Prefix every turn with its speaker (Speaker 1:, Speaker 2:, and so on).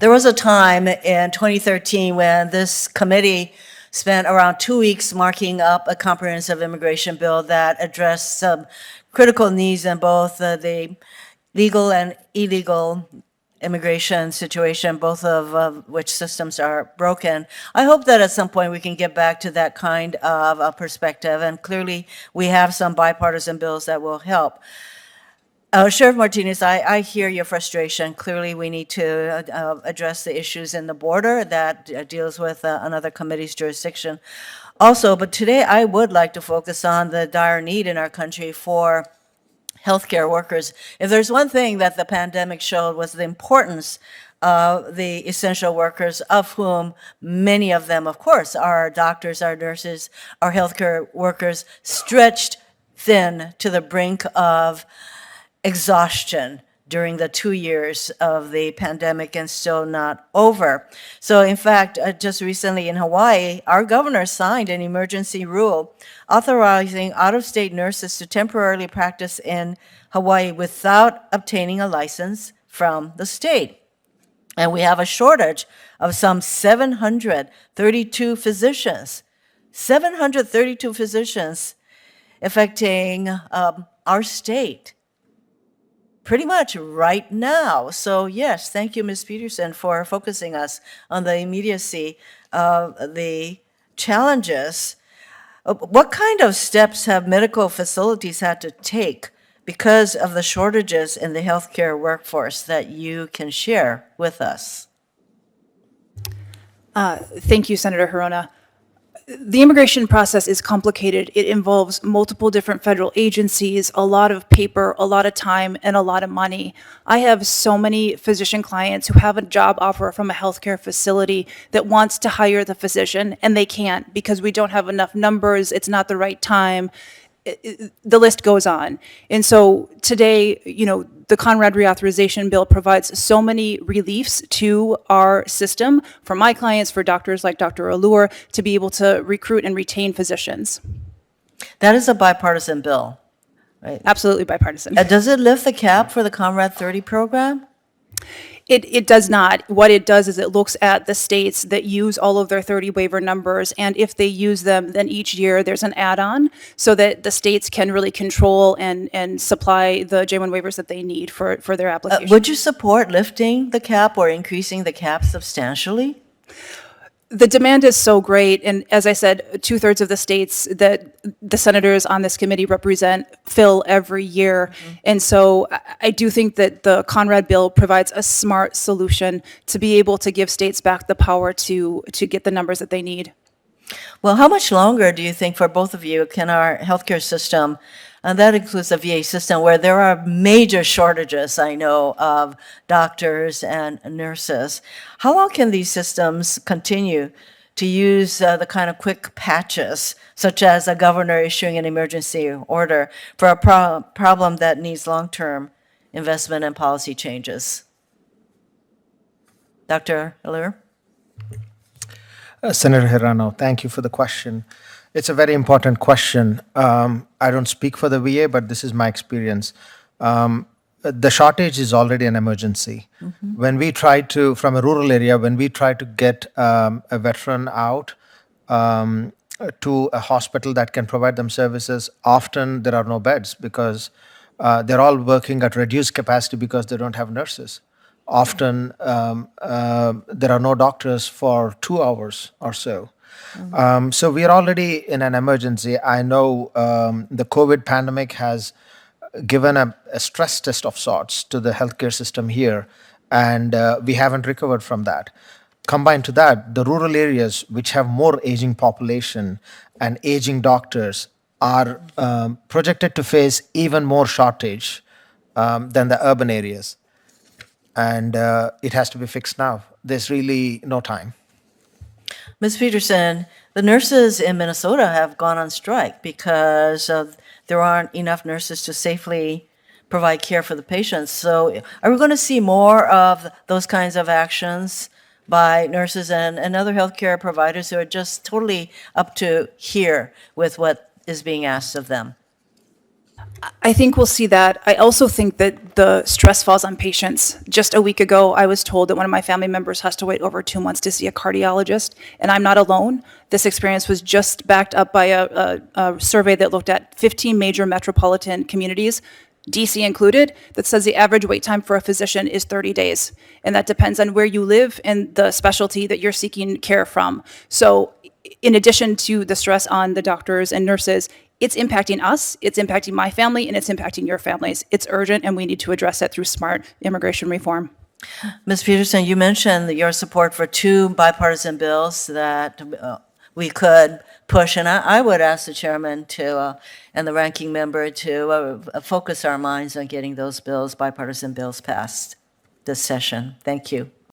Speaker 1: There was a time in 2013 when this committee spent around 2 weeks marking up a comprehensive immigration bill that addressed some critical needs in both the legal and illegal immigration situation, both of which systems are broken. I hope that at some point we can get back to that kind of a perspective, and clearly we have some bipartisan bills that will help. Sheriff Martinez, I hear your frustration. Clearly, we need to address the issues in the border that deals with another committee's jurisdiction also. But today, I would like to focus on the dire need in our country for healthcare workers. If there's one thing that the pandemic showed was the importance of the essential workers, of whom many of them, of course, are doctors, our nurses, our healthcare workers, stretched thin to the brink of exhaustion during the 2 years of the pandemic and still not over. So in fact, just recently in Hawaii, our governor signed an emergency rule authorizing out-of-state nurses to temporarily practice in Hawaii without obtaining a license from the state. And we have a shortage of some 732 physicians. 732 physicians affecting our state pretty much right now. So yes, thank you, Ms. Peterson, for focusing us on the immediacy of the challenges. What kind of steps have medical facilities had to take because of the shortages in the healthcare workforce that you can share with us?
Speaker 2: Thank you, Senator Hirono. The immigration process is complicated. It involves multiple different federal agencies, a lot of paper, a lot of time, and a lot of money. I have so many physician clients who have a job offer from a healthcare facility that wants to hire the physician, and they can't because we don't have enough numbers, it's not the right time. The list goes on. And so today, the Conrad reauthorization bill provides so many reliefs to our system for my clients, for doctors like Dr. Allure, to be able to recruit and retain physicians.
Speaker 1: That is a bipartisan bill, right?
Speaker 2: Absolutely bipartisan.
Speaker 1: Does it lift the cap for the Conrad 30 program?
Speaker 2: It does not. What it does is it looks at the states that use all of their 30 waiver numbers, and if they use them, then each year there's an add-on so that the states can really control and supply the J1 waivers that they need for their application.
Speaker 1: Would you support lifting the cap or increasing the cap substantially?
Speaker 2: The demand is so great, and as I said, 2/3 of the states that the senators on this committee represent fill every year. And so I do think that the Conrad bill provides a smart solution to be able to give states back the power to get the numbers that they need.
Speaker 1: Well, how much longer do you think, for both of you, can our healthcare system, and that includes the VA system, where there are major shortages, I know, of doctors and nurses, how long can these systems continue to use the kind of quick patches, such as a governor issuing an emergency order, for a problem that needs long-term investment and policy changes? Dr. Allure?
Speaker 3: Senator Hirono, thank you for the question. It's a very important question. I don't speak for the VA, but this is my experience. The shortage is already an emergency. When we try to, from a rural area, when we try to get a veteran out to a hospital that can provide them services, often there are no beds because they're all working at reduced capacity because they don't have nurses. Often there are no doctors for 2 hours or so. So we are already in an emergency. I know the COVID pandemic has given a stress test of sorts to the healthcare system here, and we haven't recovered from that. Combined to that, the rural areas, which have more aging population and aging doctors, are projected to face even more shortage than the urban areas. And it has to be fixed now. There's really no time.
Speaker 1: Ms. Peterson, the nurses in Minnesota have gone on strike because there aren't enough nurses to safely provide care for the patients. So are we going to see more of those kinds of actions by nurses and other healthcare providers who are just totally up to here with what is being asked of them?
Speaker 2: I think we'll see that. I also think that the stress falls on patients. Just a week ago, I was told that one of my family members has to wait over 2 months to see a cardiologist, and I'm not alone. This experience was just backed up by a survey that looked at 15 major metropolitan communities, DC included, that says the average wait time for a physician is 30 days. And that depends on where you live and the specialty that you're seeking care from. So in addition to the stress on the doctors and nurses, it's impacting us, it's impacting my family, and it's impacting your families. It's urgent, and we need to address it through smart immigration reform.
Speaker 1: Ms. Peterson, you mentioned your support for 2 bipartisan bills that we could push, and I would ask the chairman to, and the ranking member to focus our minds on getting those bills, bipartisan bills, passed this session. Thank you.